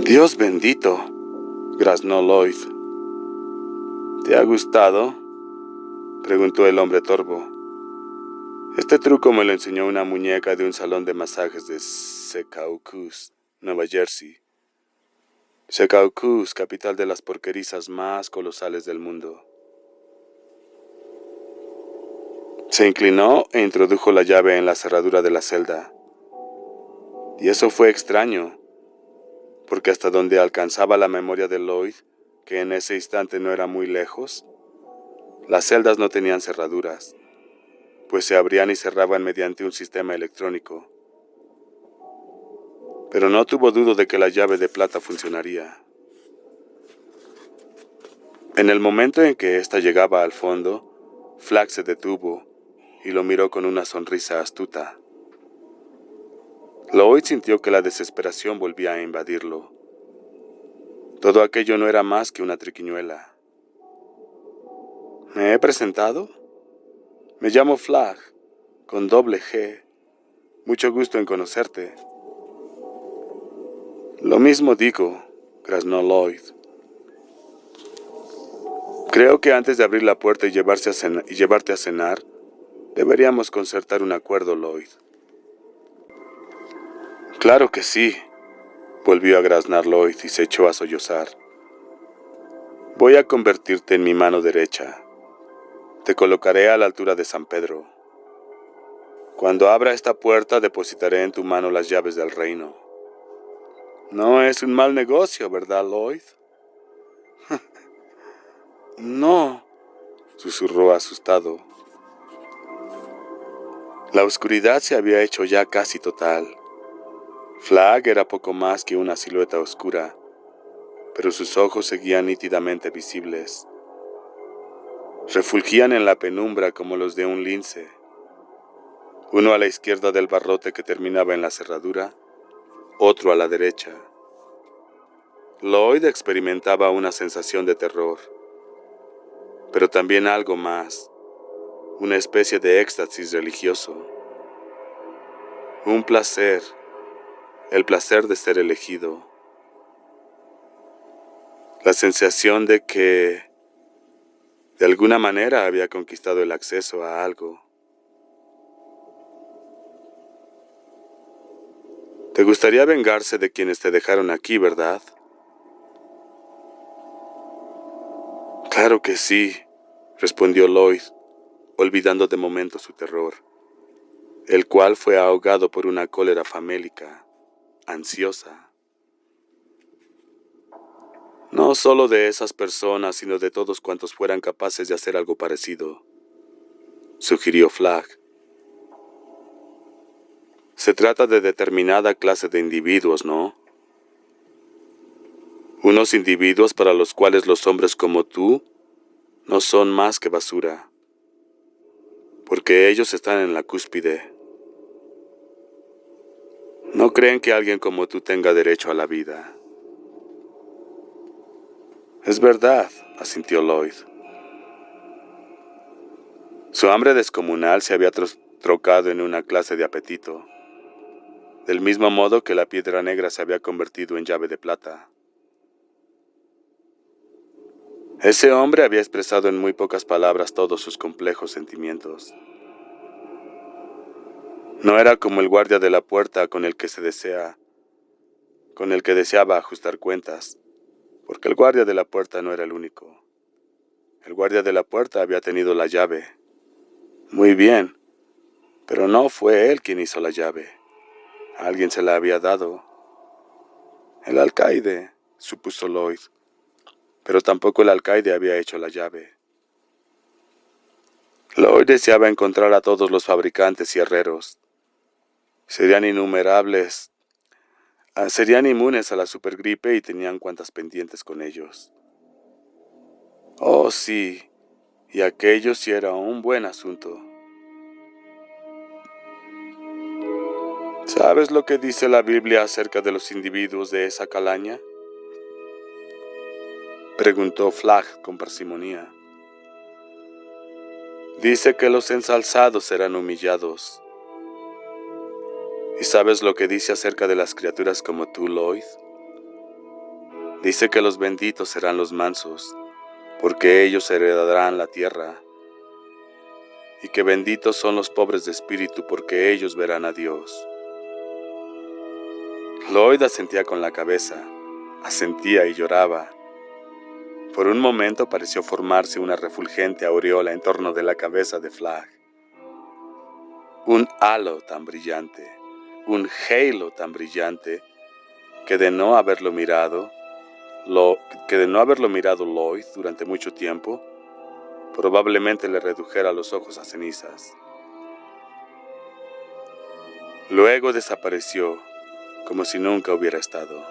Dios bendito, graznó Lloyd. ¿Te ha gustado?, preguntó el hombre torvo. Este truco me lo enseñó una muñeca de un salón de masajes de Secaucus, Nueva Jersey. Secaucus, capital de las porquerizas más colosales del mundo. Se inclinó e introdujo la llave en la cerradura de la celda. Y eso fue extraño, porque hasta donde alcanzaba la memoria de Lloyd, que en ese instante no era muy lejos, las celdas no tenían cerraduras, pues se abrían y cerraban mediante un sistema electrónico. Pero no tuvo duda de que la llave de plata funcionaría. En el momento en que ésta llegaba al fondo, Flagg se detuvo y lo miró con una sonrisa astuta. Lloyd sintió que la desesperación volvía a invadirlo. Todo aquello no era más que una triquiñuela. ¿Me he presentado? Me llamo Flagg, con doble G. Mucho gusto en conocerte. Lo mismo digo, graznó Lloyd. Creo que antes de abrir la puerta y llevarte a cenar, deberíamos concertar un acuerdo, Lloyd. Claro que sí, volvió a graznar Lloyd y se echó a sollozar. Voy a convertirte en mi mano derecha. Te colocaré a la altura de San Pedro. Cuando abra esta puerta, depositaré en tu mano las llaves del reino. No es un mal negocio, ¿verdad, Lloyd? No, susurró asustado. La oscuridad se había hecho ya casi total. Flagg era poco más que una silueta oscura, pero sus ojos seguían nítidamente visibles. Refulgían en la penumbra como los de un lince. Uno a la izquierda del barrote que terminaba en la cerradura, otro a la derecha. Lloyd experimentaba una sensación de terror, pero también algo más, una especie de éxtasis religioso. Un placer, el placer de ser elegido. La sensación de que, de alguna manera, había conquistado el acceso a algo. Te gustaría vengarse de quienes te dejaron aquí, ¿verdad? Claro que sí, respondió Lloyd, olvidando de momento su terror, el cual fue ahogado por una cólera famélica, ansiosa. No solo de esas personas, sino de todos cuantos fueran capaces de hacer algo parecido, sugirió Flagg. Se trata de determinada clase de individuos, ¿no? Unos individuos para los cuales los hombres como tú no son más que basura, porque ellos están en la cúspide. No creen que alguien como tú tenga derecho a la vida. Es verdad, asintió Lloyd. Su hambre descomunal se había trocado en una clase de apetito, del mismo modo que la piedra negra se había convertido en llave de plata. Ese hombre había expresado en muy pocas palabras todos sus complejos sentimientos. No era como el guardia de la puerta con el que deseaba ajustar cuentas, porque el guardia de la puerta no era el único. El guardia de la puerta había tenido la llave. Muy bien, pero no fue él quien hizo la llave. Alguien se la había dado. El alcaide, supuso Lloyd, pero tampoco el alcaide había hecho la llave. Lloyd deseaba encontrar a todos los fabricantes y herreros. Serían inmunes a la supergripe y tenían cuantas pendientes con ellos. Oh, sí, y aquello sí era un buen asunto. ¿Sabes lo que dice la Biblia acerca de los individuos de esa calaña?, preguntó Flagg con parsimonía. Dice que los ensalzados serán humillados. ¿Y sabes lo que dice acerca de las criaturas como tú, Lloyd? Dice que los benditos serán los mansos, porque ellos heredarán la tierra, y que benditos son los pobres de espíritu, porque ellos verán a Dios. Lloyd asentía con la cabeza, asentía y lloraba. Por un momento pareció formarse una refulgente aureola en torno de la cabeza de Flagg. Un halo tan brillante, un halo tan brillante, que de no haberlo mirado Lloyd durante mucho tiempo, probablemente le redujera los ojos a cenizas. Luego desapareció, como si nunca hubiera estado.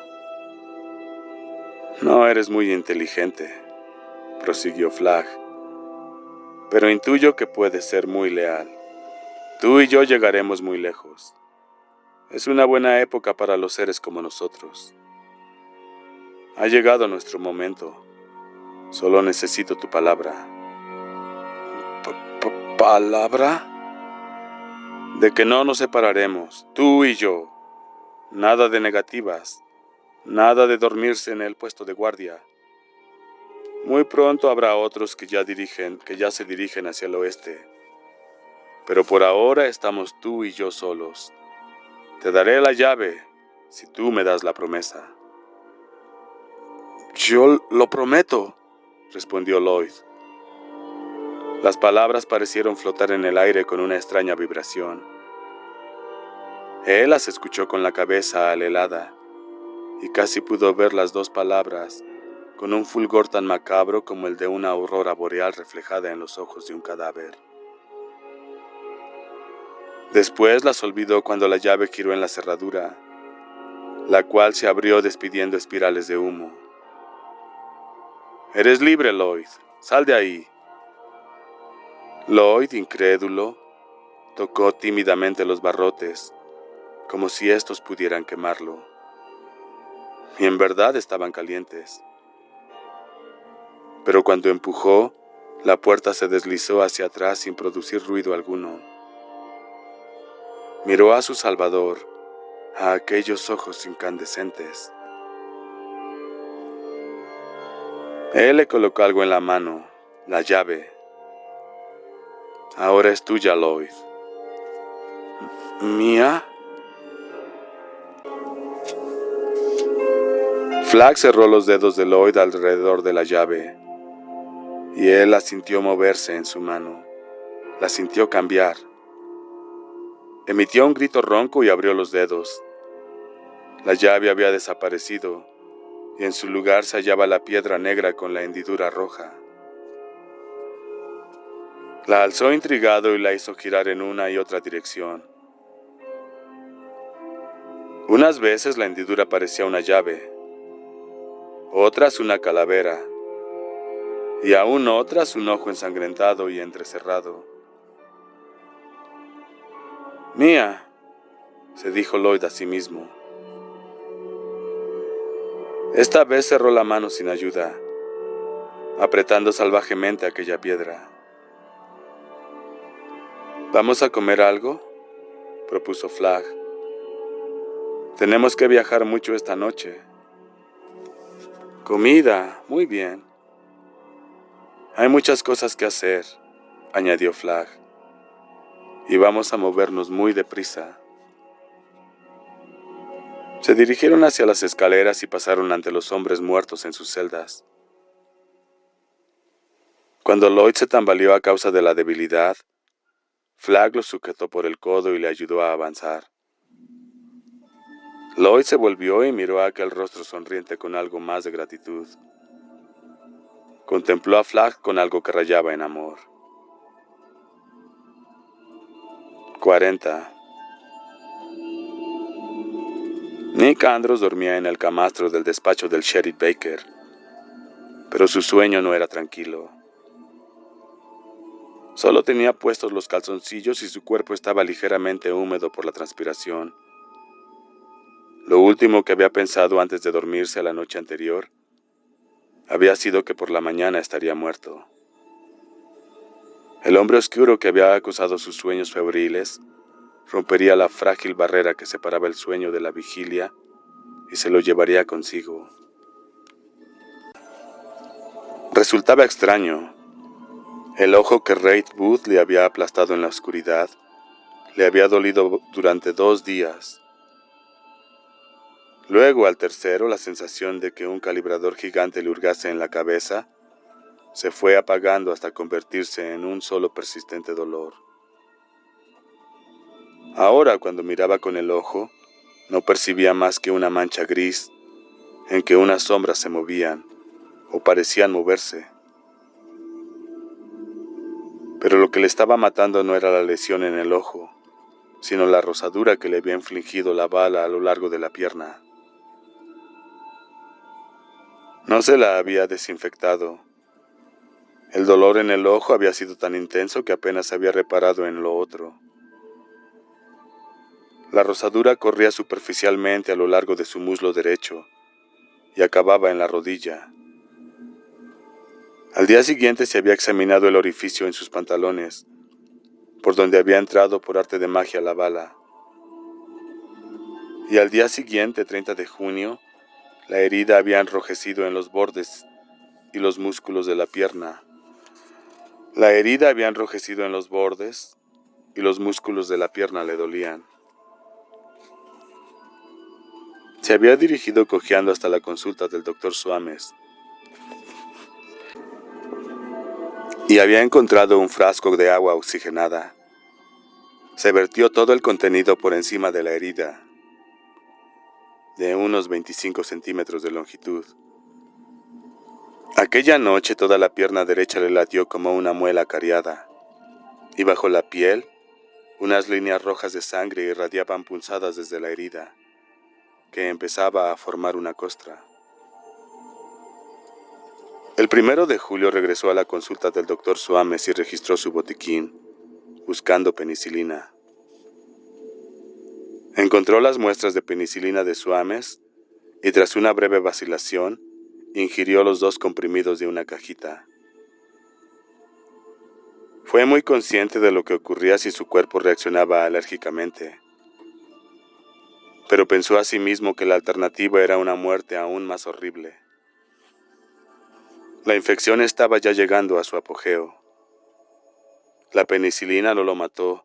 No eres muy inteligente, prosiguió Flagg, pero intuyo que puedes ser muy leal. Tú y yo llegaremos muy lejos. Es una buena época para los seres como nosotros. Ha llegado nuestro momento. Solo necesito tu palabra. ¿Palabra? De que no nos separaremos, tú y yo. Nada de negativas, nada de dormirse en el puesto de guardia. Muy pronto habrá otros que ya se dirigen hacia el oeste. Pero por ahora estamos tú y yo solos. Te daré la llave si tú me das la promesa. Yo lo prometo, respondió Lloyd. Las palabras parecieron flotar en el aire con una extraña vibración. Él las escuchó con la cabeza alelada y casi pudo ver las dos palabras con un fulgor tan macabro como el de una aurora boreal reflejada en los ojos de un cadáver. Después las olvidó cuando la llave giró en la cerradura, la cual se abrió despidiendo espirales de humo. «Eres libre, Lloyd. Sal de ahí». Lloyd, incrédulo, tocó tímidamente los barrotes, como si estos pudieran quemarlo. Y en verdad estaban calientes. Pero cuando empujó, la puerta se deslizó hacia atrás sin producir ruido alguno. Miró a su Salvador, a aquellos ojos incandescentes. Él le colocó algo en la mano, la llave. «Ahora es tuya, Lloyd». «¿Mía?» Flagg cerró los dedos de Lloyd alrededor de la llave, y él la sintió moverse en su mano, la sintió cambiar. Emitió un grito ronco y abrió los dedos. La llave había desaparecido, y en su lugar se hallaba la piedra negra con la hendidura roja. La alzó intrigado y la hizo girar en una y otra dirección. Unas veces la hendidura parecía una llave, otras una calavera, y aún otras un ojo ensangrentado y entrecerrado. «Mía», se dijo Lloyd a sí mismo. Esta vez cerró la mano sin ayuda, apretando salvajemente aquella piedra. «¿Vamos a comer algo?», propuso Flagg. «Tenemos que viajar mucho esta noche». «Comida, muy bien. Hay muchas cosas que hacer», añadió Flagg, «y vamos a movernos muy deprisa». Se dirigieron hacia las escaleras y pasaron ante los hombres muertos en sus celdas. Cuando Lloyd se tambaleó a causa de la debilidad, Flagg lo sujetó por el codo y le ayudó a avanzar. Lloyd se volvió y miró a aquel rostro sonriente con algo más de gratitud. Contempló a Flagg con algo que rayaba en amor. 40. Nick Andros dormía en el camastro del despacho del sheriff Baker, pero su sueño no era tranquilo. Solo tenía puestos los calzoncillos y su cuerpo estaba ligeramente húmedo por la transpiración. Lo último que había pensado antes de dormirse la noche anterior había sido que por la mañana estaría muerto. El hombre oscuro que había acusado sus sueños febriles rompería la frágil barrera que separaba el sueño de la vigilia y se lo llevaría consigo. Resultaba extraño. El ojo que Reid Booth le había aplastado en la oscuridad le había dolido durante 2 días. Luego, al tercero, la sensación de que un calibrador gigante le hurgase en la cabeza se fue apagando hasta convertirse en un solo persistente dolor. Ahora, cuando miraba con el ojo, no percibía más que una mancha gris en que unas sombras se movían o parecían moverse. Pero lo que le estaba matando no era la lesión en el ojo, sino la rosadura que le había infligido la bala a lo largo de la pierna. No se la había desinfectado. El dolor en el ojo había sido tan intenso que apenas había reparado en lo otro. La rosadura corría superficialmente a lo largo de su muslo derecho y acababa en la rodilla. Al día siguiente se había examinado el orificio en sus pantalones, por donde había entrado por arte de magia la bala. Y al día siguiente, 30 de junio, la herida había enrojecido en los bordes y los músculos de la pierna. La herida había enrojecido en los bordes y los músculos de la pierna le dolían. Se había dirigido cojeando hasta la consulta del doctor Soames y había encontrado un frasco de agua oxigenada. Se vertió todo el contenido por encima de la herida, de unos 25 centímetros de longitud. Aquella noche toda la pierna derecha le latió como una muela cariada, y bajo la piel, unas líneas rojas de sangre irradiaban punzadas desde la herida, que empezaba a formar una costra. El 1 de julio regresó a la consulta del doctor Soames y registró su botiquín, buscando penicilina. Encontró las muestras de penicilina de Soames y tras una breve vacilación, ingirió los 2 comprimidos de una cajita. Fue muy consciente de lo que ocurría si su cuerpo reaccionaba alérgicamente, pero pensó a sí mismo que la alternativa era una muerte aún más horrible. La infección estaba ya llegando a su apogeo. La penicilina no lo mató,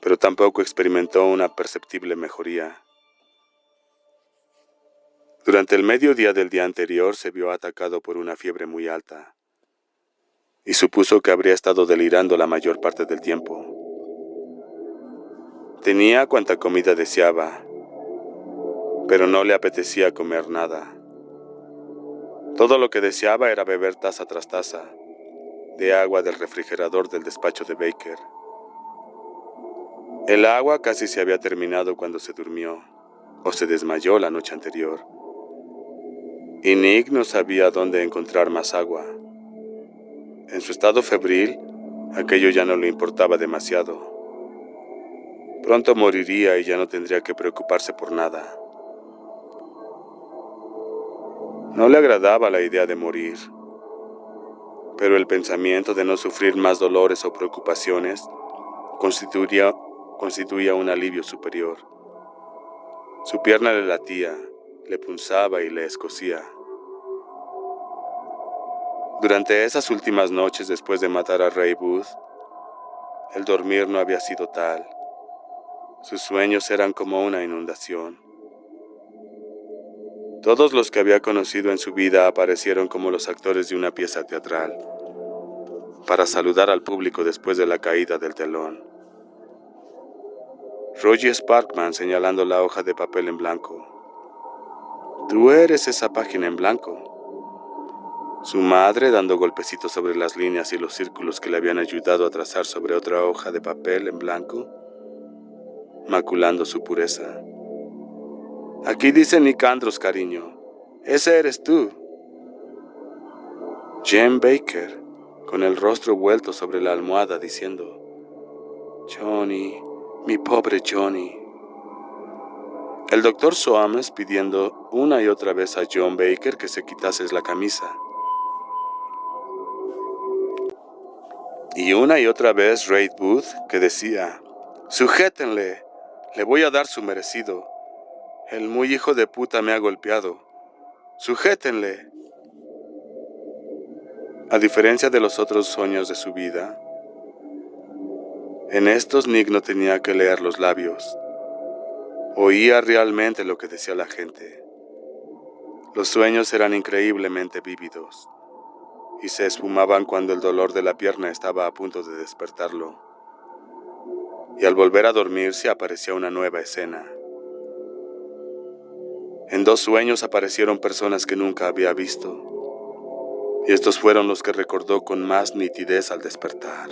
pero tampoco experimentó una perceptible mejoría. Durante el mediodía del día anterior se vio atacado por una fiebre muy alta y supuso que habría estado delirando la mayor parte del tiempo. Tenía cuanta comida deseaba, pero no le apetecía comer nada. Todo lo que deseaba era beber taza tras taza de agua del refrigerador del despacho de Baker. El agua casi se había terminado cuando se durmió o se desmayó la noche anterior. Y Nick no sabía dónde encontrar más agua. En su estado febril, aquello ya no le importaba demasiado. Pronto moriría y ya no tendría que preocuparse por nada. No le agradaba la idea de morir, pero el pensamiento de no sufrir más dolores o preocupaciones constituía un alivio superior. Su pierna le latía, le punzaba y le escocía. Durante esas últimas noches después de matar a Ray Booth, el dormir no había sido tal. Sus sueños eran como una inundación. Todos los que había conocido en su vida aparecieron como los actores de una pieza teatral, para saludar al público después de la caída del telón. Roger Sparkman señalando la hoja de papel en blanco. Tú eres esa página en blanco. Su madre dando golpecitos sobre las líneas y los círculos que le habían ayudado a trazar sobre otra hoja de papel en blanco, maculando su pureza. Aquí dice Nick Andros, cariño. Ese eres tú. Jane Baker, con el rostro vuelto sobre la almohada, diciendo: Johnny, mi pobre Johnny. El doctor Soames pidiendo una y otra vez a John Baker que se quitase la camisa. Y una y otra vez Reid Booth que decía: sujétenle, le voy a dar su merecido. El muy hijo de puta me ha golpeado. Sujétenle. A diferencia de los otros sueños de su vida, en estos Nick no tenía que leer los labios. Oía realmente lo que decía la gente. Los sueños eran increíblemente vívidos y se esfumaban cuando el dolor de la pierna estaba a punto de despertarlo. Y al volver a dormirse aparecía una nueva escena. En 2 sueños aparecieron personas que nunca había visto, y estos fueron los que recordó con más nitidez al despertar.